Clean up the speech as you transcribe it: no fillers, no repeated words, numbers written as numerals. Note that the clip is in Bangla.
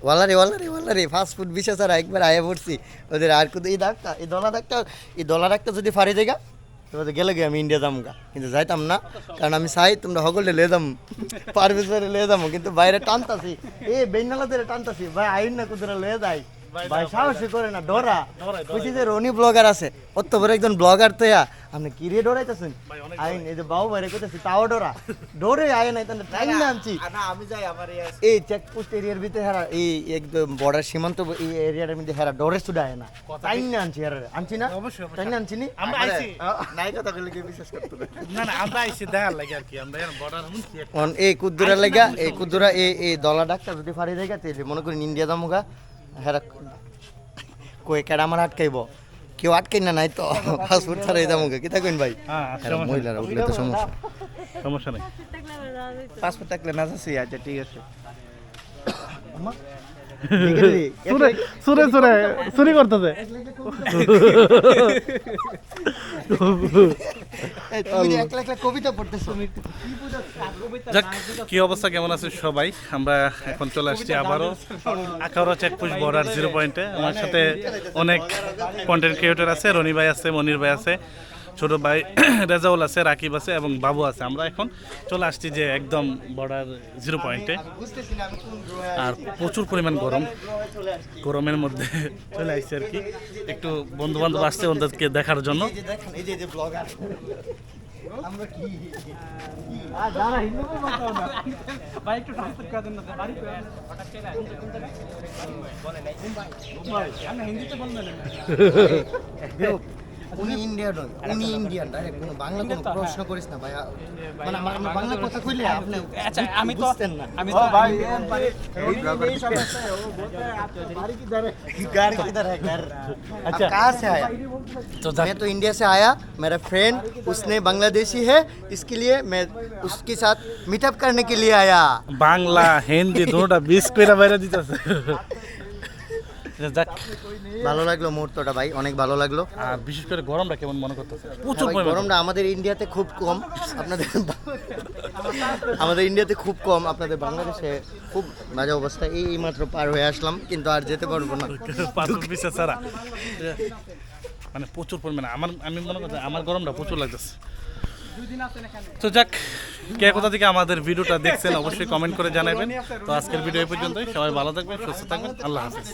ওয়াল্লারি ফাস্ট ফুড বিশেষ আর একবার আয়া পড়ছি ওদের আর কোথাও এই দলা ডাকটা যদি ফাড়ি দেগা তবে গেলে গিয়ে আমি ইন্ডিয়া যামগা কিন্তু যাইতাম না কারণ আমি চাই তোমরা সকলে লে যাম পারভেজরে লে যাবো কিন্তু বাইরে টানতাছি বেনালাদের টানতাছি ভাই আইন না কোথাও লয়ে যাই ভাই সাহসী করে না ডরা বুঝছি যে রনি ব্লগার আছে অত বড় একজন ব্লগার তো আপনি কি রে ডরাইতেছেন আইন এই যে বাবু বাইরে কইতেছি তাও ডরে আয় নাই তাহলে টাইম না আনছি আমি যাই আমার এই চেকপোস্ট এরিয়ার ভিতরে হেরা এই একদম বর্ডার সীমান্ত এই এরিয়ার মধ্যে হেরা ডরে সুদা আয় না টাইম না আনছি হেরা আনছি না টাইম না আনছি নি আমরা আইছি নাই কথা বলে কি বিশ্বাস করতে না আমরা আইছি দেখার লাগে আর কি আমরা বর্ডার হুনছি অন এই কুদ্দুরা লাগা এই কুদ্দুরা এই দলা ডাকটা যদি ফাড়ি দেগা তাহলে মনে করেন ইন্ডিয়া যামুগা হেরা কই কেডা আমার আটকাইব কেউ আটকাই না নাই তো পাসপোর্ট ছাড়াই যামুগা কি থাকেন ভাই মহিলারা উঠলে তো সমস্যা নেই পাসপোর্ট থাকলে না যাচ্ছি আচ্ছা ঠিক আছে চুরি করতেছে কবিতা পড়তেছো যাক কি অবস্থা কেমন আছে সবাই আমরা এখন চলে আসছি আবারও আখাউড়া চেকপোস্ট বর্ডার 0 পয়েন্টে আমার সাথে অনেক কন্টেন্ট ক্রিয়েটর আছে রনি ভাই আছে মনির ভাই আছে ছোট ভাই রেজাউল আছে রাকিব আছে এবং বাবু আছে আমরা এখন চলে আসছি যে একদম বর্ডার 0 পয়েন্টে আর প্রচুর পরিমাণ গরমের মধ্যে চলে আসছে আর কি একটু বন্ধু বান্ধব আসছে ওদেরকে দেখার জন্য আমরা কি ভাই একটু ট্রান্সলেট করে দেন না বাড়ি হঠাৎ চলে বলে নাই আপনি হিন্দিতে বলবেন না উনি ইন্ডিয়ান উনি ইন্ডিয়ান ডাইরেক্ট কোনো বাংলা কোনো প্রশ্ন করিস না ভাই মানে আমার বাংলা কথা কইলে আপনি আচ্ছা আমি তো বুঝতেন না আমি তো ভাই এই সমস্যা है वो बोलता है आप बारी किधर है घर किधर है घर अच्छा कहाँ से आया तो मैं तो इंडिया से आया मेरा फ्रेंड उसने बांग्लादेशी है इसके लिए मैं उसके साथ मीटअप करने के लिए आया বাংলা হিন্দি দুটোটা মিক্স করে বাইরে দিতেছে যাক ভালো লাগলো মুহূর্তটা ভাই অনেক ভালো লাগলো আর বিশেষ করে গরমটা কেমন মনে করতেছে প্রচুর ভাই, পরিমাণ গরমটা আমাদের ইন্ডিয়াতে খুব কম আপনাদের আমাদের ইন্ডিয়াতে খুব কম আপনাদের বাংলাদেশে খুব বাজে অবস্থা এই মাত্র পার হয়ে আসলাম কিন্তু আর যেতে পারবো না পাসপোর্ট ভিসা ছাড়া মানে প্রচুর পরিমাণে আমি মনে করছি আমার গরমটা প্রচুর লাগতেছে তো যাক কে কোথা থেকে আমাদের ভিডিওটা দেখছেন অবশ্যই কমেন্ট করে জানাবেন তো আজকের ভিডিও এই পর্যন্তই সবাই ভালো থাকবেন সুস্থ থাকবেন আল্লাহ হাফেজ